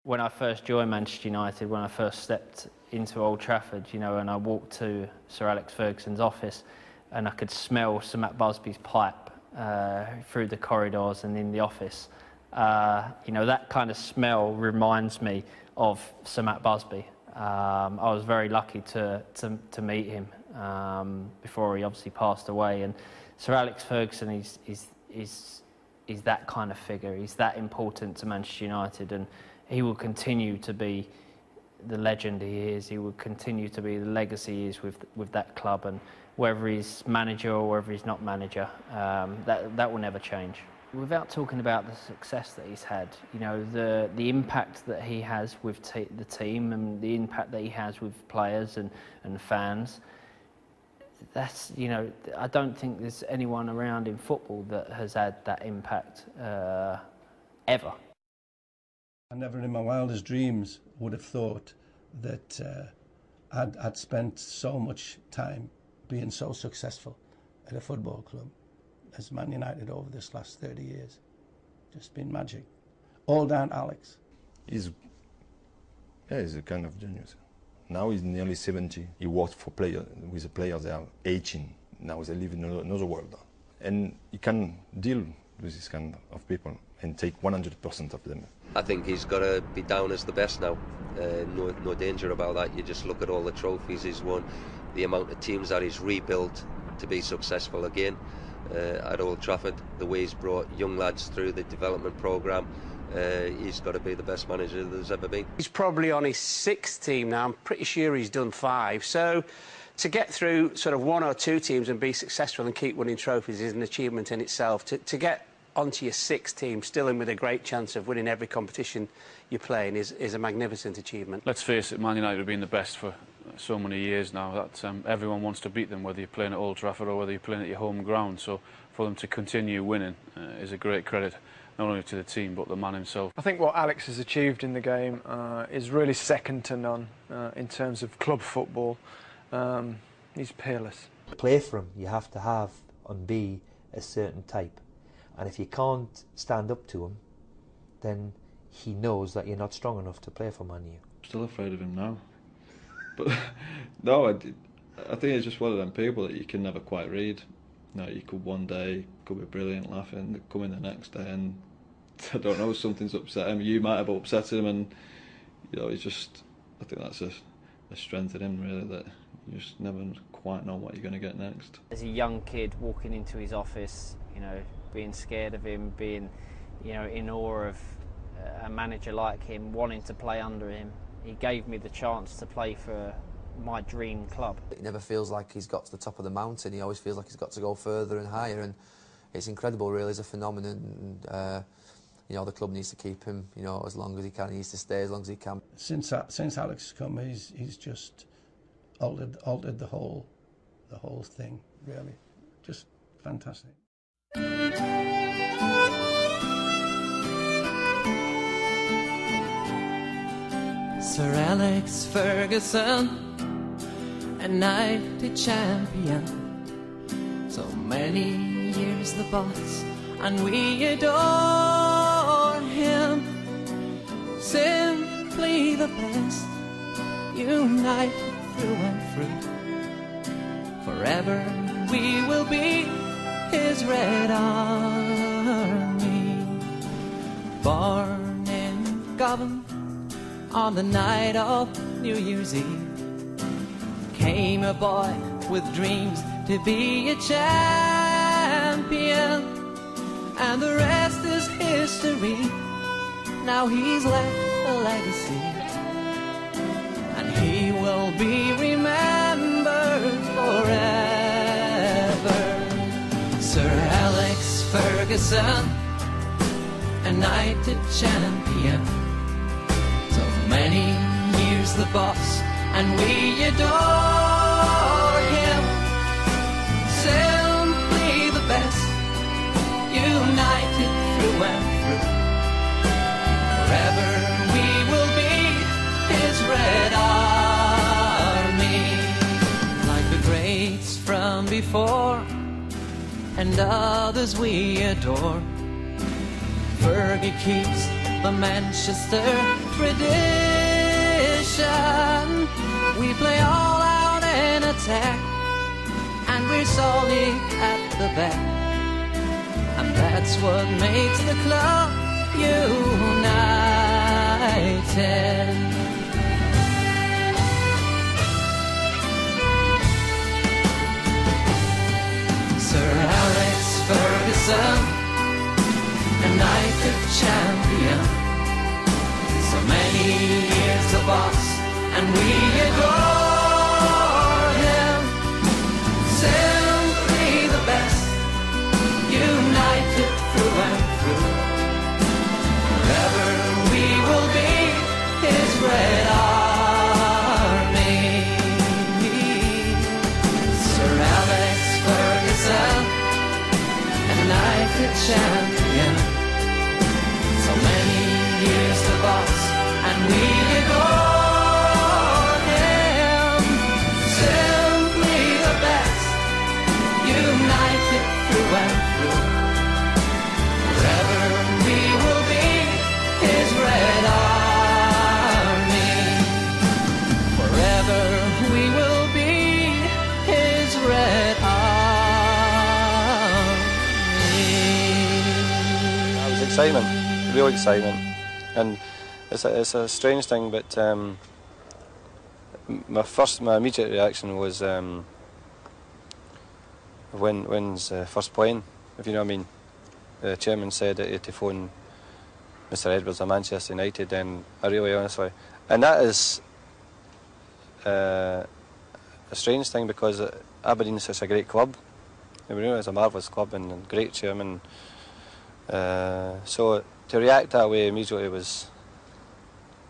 When I first joined Manchester United, when I first stepped into Old Trafford, you know, and I walked to Sir Alex Ferguson's office and I could smell Sir Matt Busby's pipe through the corridors and in the office. You know, that kind of smell reminds me of Sir Matt Busby. I was very lucky to meet him before he obviously passed away. And Sir Alex Ferguson is that kind of figure. He's that important to Manchester United, and he will continue to be the legend he is. He will continue to be the legacy he is with that club, and whether he's manager or whether he's not manager, that will never change. Without talking about the success that he's had, you know, the impact that he has with the team and the impact that he has with players and fans, that's, you know, I don't think there's anyone around in football that has had that impact ever. I never in my wildest dreams would have thought that I'd spent so much time being so successful at a football club as Man United over this last 30 years. Just been magic. All down Alex. He's a kind of genius. Now he's nearly 70. He worked for players, with the players they are 18. Now they live in another world. And he can deal with this kind of people and take 100% of them. I think he's got to be down as the best now. No danger about that. You just look at all the trophies he's won, the amount of teams that he's rebuilt to be successful again at Old Trafford, the way he's brought young lads through the development programme. He's got to be the best manager there's ever been. He's probably on his 6th team now. I'm pretty sure he's done 5. So to get through sort of 1 or 2 teams and be successful and keep winning trophies is an achievement in itself. To get onto your 6th team, still in with a great chance of winning every competition you're playing, is a magnificent achievement. Let's face it, Man United have been the best for so many years now that everyone wants to beat them, whether you're playing at Old Trafford or whether you're playing at your home ground. So for them to continue winning is a great credit, not only to the team but the man himself. I think what Alex has achieved in the game is really second to none in terms of club football. He's peerless. To play for him, you have to have and be a certain type. And if you can't stand up to him, then he knows that you're not strong enough to play for Man U. Still afraid of him now. But no, I think it's just one of them people that you can never quite read. You know, you could one day could be brilliant, laughing, come in the next day and I don't know, something's upset him. You might have upset him, and you know, he's just. I think that's a strength in him, really, that you just never quite know what you're going to get next. As a young kid walking into his office, you know, being scared of him, being, you know, in awe of a manager like him, wanting to play under him. He gave me the chance to play for my dream club. He never feels like he's got to the top of the mountain. He always feels like he's got to go further and higher, and it's incredible, really. It's a phenomenon. And, you know, the club needs to keep him, you know, as long as he can. He needs to stay as long as he can. Since Alex has come, he's just altered the whole thing, really. Just fantastic. Sir Alex Ferguson, a United champion, so many years the boss, and we adore him. Simply the best, united through and through. Forever we will be his Red Army. Born in Govan on the night of New Year's Eve, came a boy with dreams to be a champion, and the rest is history. Now he's left a legacy, and he will be remembered forever. Sir Alex Ferguson, a United champion, so many years the boss, and we adore him. Simply the best, united through and through. Forever we will be his Red Army. Like the greats from before and others we adore, Fergie keeps the Manchester tradition. We play all out in attack, and we're solid at the back, and that's what makes the club united. Sir Alex Ferguson, a United champion, so many years the boss, and we adore him. Simply the best, united through and through. Forever we will be his Red Army. Sir Alex Ferguson, a United champion, so many years the boss, and we adore him. Simply the best, united through and through. Forever we will be his Red Army. Forever we will be his Red Army. That was excitement, real excitement, and it's a strange thing, but my immediate reaction was when's first playing, if you know what I mean. The chairman said that he had to phone Mr. Edwards of Manchester United, and I really honestly, and that is a strange thing, because Aberdeen is such a great club. I mean, it's a marvellous club and a great chairman. So to react that way immediately was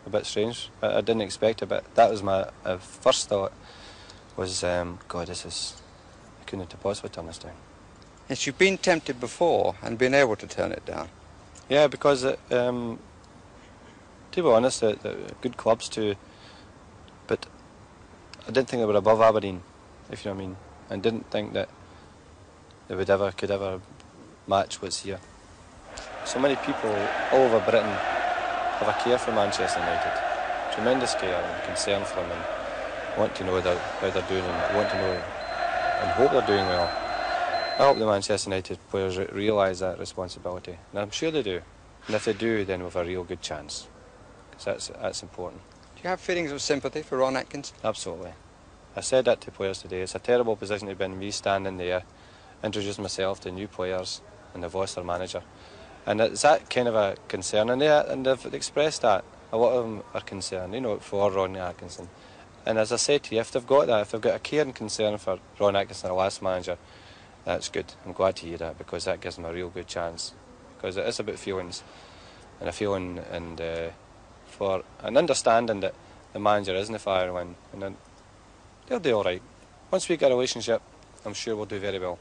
a bit strange. I didn't expect it, but that was my first thought was, God, this is, I couldn't have possibly turn this down. Yes, you've been tempted before and been able to turn it down. Yeah, because to be honest, they're good clubs too, but I didn't think they were above Aberdeen, if you know what I mean. I didn't think that they could ever match what's here. So many people all over Britain have a care for Manchester United, tremendous care and concern for them, and want to know how they're doing, and want to know and hope they're doing well. I hope the Manchester United players realise that responsibility, and I'm sure they do. And if they do, then we've a real good chance, because that's important. Do you have feelings of sympathy for Ron Atkinson? Absolutely. I said that to players today. It's a terrible position to be in, me standing there, introducing myself to new players and the voice their manager. And it's that kind of a concern, and they've expressed that. A lot of them are concerned, you know, for Ron Atkinson. And as I said to you, if they've got that, if they've got a care and concern for Ron Atkinson, the last manager, that's good. I'm glad to hear that, because that gives them a real good chance. Because it is about feelings, and a feeling, and for an understanding that the manager isn't a fire one, and then they'll do all right. Once we get a relationship, I'm sure we'll do very well.